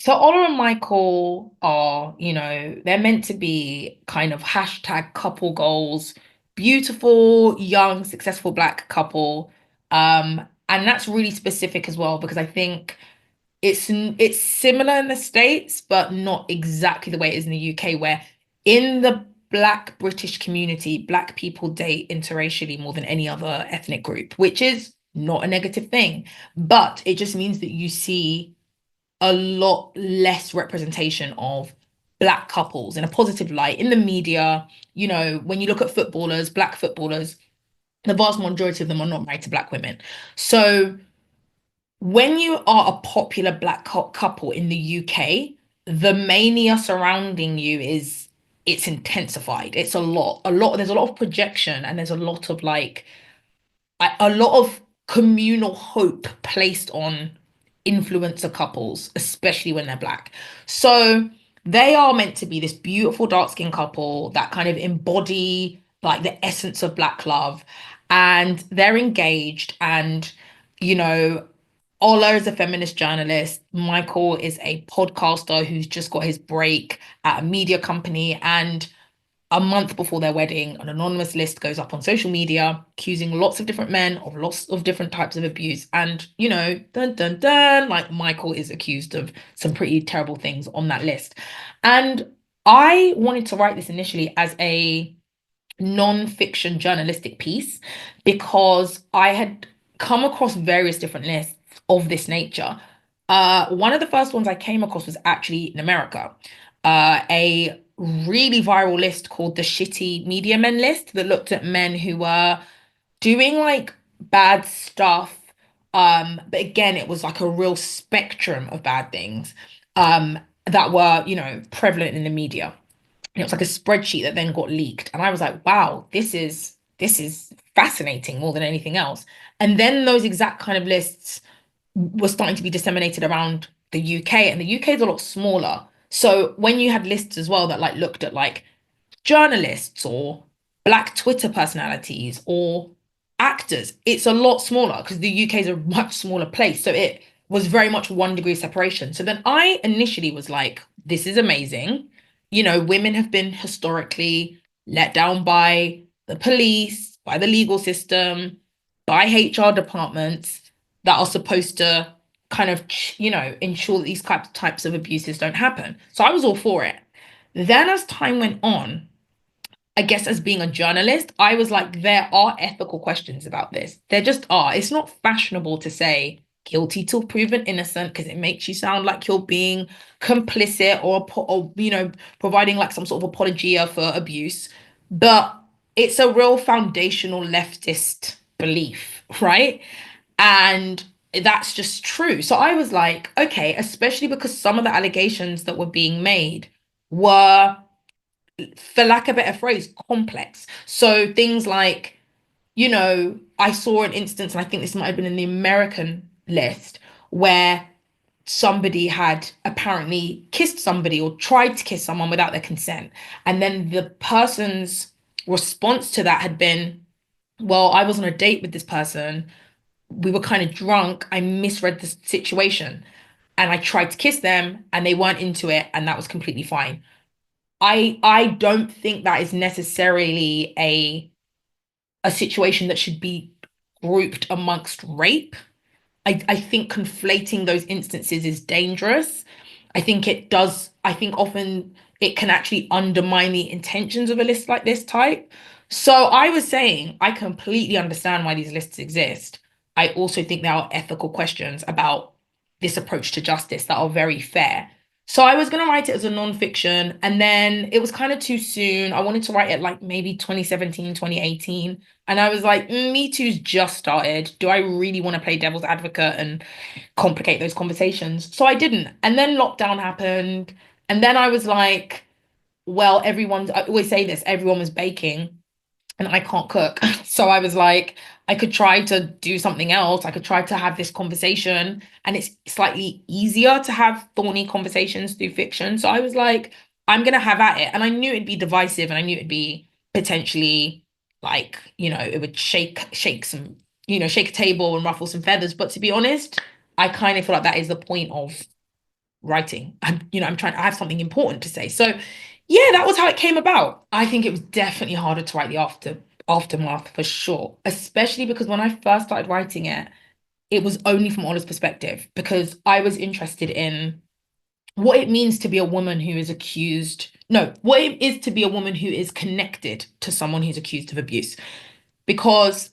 So Ola and Michael are, they're meant to be kind of hashtag couple goals, beautiful, young, successful black couple. And that's really specific as well because I think it's similar in the States, but not exactly the way it is in the UK, where in the Black British community, Black people date interracially more than any other ethnic group, which is not a negative thing. But it just means that you see a lot less representation of black couples in a positive light in the media. When you look at footballers, black footballers, the vast majority of them are not married to black women. So when you are a popular black couple in the UK, the mania surrounding you is it's intensified. It's there's a lot of projection and there's a lot of a lot of communal hope placed on influencer couples, especially when they're black. So they are meant to be this beautiful dark skinned couple that kind of embody like the essence of black love. And they're engaged. And, you know, Ola is a feminist journalist. Michael is a podcaster who's just got his break at a media company. And a month before their wedding, an anonymous list goes up on social media accusing lots of different men of lots of different types of abuse. And, dun dun dun, like Michael is accused of some pretty terrible things on that list. And I wanted to write this initially as a non-fiction journalistic piece because I had come across various different lists of this nature. One of the first ones I came across was actually in America. A really viral list called the Shitty Media Men list that looked at men who were doing like bad stuff. But again, it was like a real spectrum of bad things that were, prevalent in the media. And it was like a spreadsheet that then got leaked. And I was like, wow, this is fascinating more than anything else. And then those exact kind of lists were starting to be disseminated around the UK, and the UK is a lot smaller. So when you had lists as well that like looked at like journalists or black Twitter personalities or actors, it's a lot smaller because the UK is a much smaller place. So it was very much 1 degree separation. So then I initially was like, this is amazing. Women have been historically let down by the police, by the legal system, by HR departments that are supposed to kind of, ensure that these types of abuses don't happen. So I was all for it. Then as time went on, I guess as being a journalist, I was like, there are ethical questions about this. There just are. It's not fashionable to say guilty till proven innocent because it makes you sound like you're being complicit or providing like some sort of apologia for abuse. But it's a real foundational leftist belief, right? And that's just true. So I was like, okay, especially because some of the allegations that were being made were, for lack of a better phrase, complex. So things like, I saw an instance, and I think this might have been in the American list, where somebody had apparently kissed somebody or tried to kiss someone without their consent. And then the person's response to that had been, well, I was on a date with this person. We were kind of drunk. I misread the situation and I tried to kiss them and they weren't into it. And that was completely fine. I don't think that is necessarily a situation that should be grouped amongst rape. I think conflating those instances is dangerous. I think often it can actually undermine the intentions of a list like this type. So I was saying I completely understand why these lists exist. I also think there are ethical questions about this approach to justice that are very fair. So I was going to write it as a non-fiction, and then it was kind of too soon. I wanted to write it like maybe 2017, 2018. And I was like, Me Too's just started. Do I really want to play devil's advocate and complicate those conversations? So I didn't. And then lockdown happened. And then I was like, well, I always say this, everyone was baking and I can't cook. So I was like, I could try to do something else. I could try to have this conversation. And it's slightly easier to have thorny conversations through fiction. So I was like, I'm gonna have at it. And I knew it'd be divisive and I knew it'd be potentially like, it would shake some, shake a table and ruffle some feathers. But to be honest, I kind of feel like that is the point of writing. I'm trying, I have something important to say. So yeah, that was how it came about. I think it was definitely harder to write the aftermath for sure, especially because when I first started writing it, it was only from Ola's perspective because I was interested in what it means to be a woman who is accused. No, what it is to be a woman who is connected to someone who's accused of abuse. Because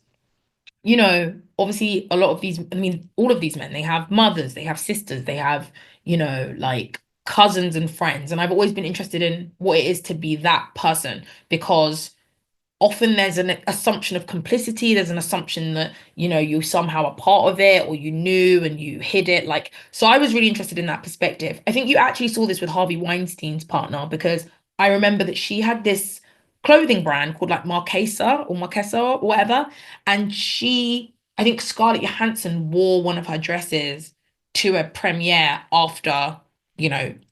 obviously a lot of these, I mean, all of these men, they have mothers, they have sisters, they have, like cousins and friends. And I've always been interested in what it is to be that person because often there's an assumption of complicity. There's an assumption that, you somehow are part of it or you knew and you hid it. Like, so I was really interested in that perspective. I think you actually saw this with Harvey Weinstein's partner because I remember that she had this clothing brand called like Marquesa or whatever. And I think Scarlett Johansson wore one of her dresses to a premiere after,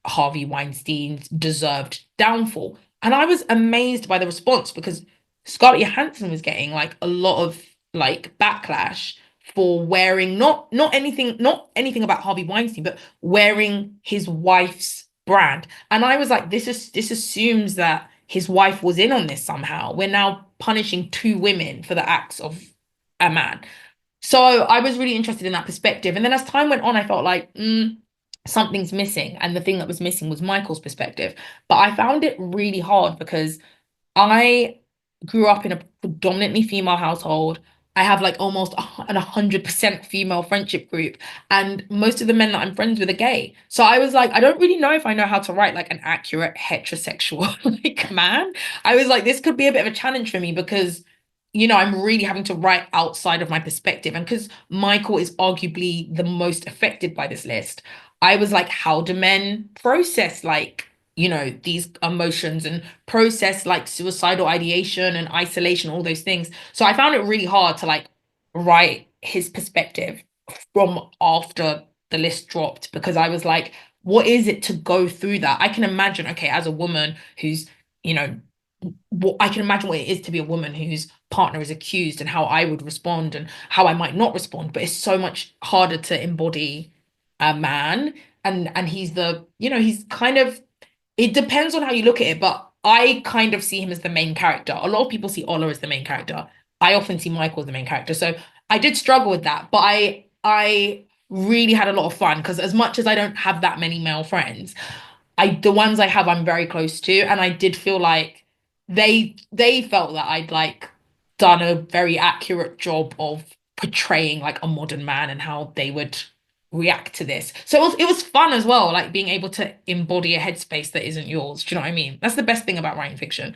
Harvey Weinstein's deserved downfall. And I was amazed by the response because Scarlett Johansson was getting like a lot of like backlash for wearing not anything about Harvey Weinstein, but wearing his wife's brand. And I was like, this assumes that his wife was in on this somehow. We're now punishing two women for the acts of a man. So I was really interested in that perspective. And then as time went on, I felt like something's missing. And the thing that was missing was Michael's perspective. But I found it really hard because I grew up in a predominantly female household. I have like almost 100% female friendship group, and most of the men that I'm friends with are gay. So I was like, I don't really know if I know how to write like an accurate heterosexual like man. I was like, this could be a bit of a challenge for me because, I'm really having to write outside of my perspective. And because Michael is arguably the most affected by this list, I was like, how do men process like these emotions and process like suicidal ideation and isolation, all those things. So I found it really hard to like write his perspective from after the list dropped because I was like, what is it to go through that? I can imagine, okay, as a woman who's, you know, what I can imagine what it is to be a woman whose partner is accused and how I would respond and how I might not respond, but it's so much harder to embody a man and he's kind of it depends on how you look at it, but I kind of see him as the main character. A lot of people see Ola as the main character. I often see Michael as the main character. So I did struggle with that, but I really had a lot of fun because as much as I don't have that many male friends, the ones I have I'm very close to, and I did feel like they felt that I'd like done a very accurate job of portraying like a modern man and how they would react to this. So it was fun as well, like being able to embody a headspace that isn't yours. Do you know what I mean? That's the best thing about writing fiction.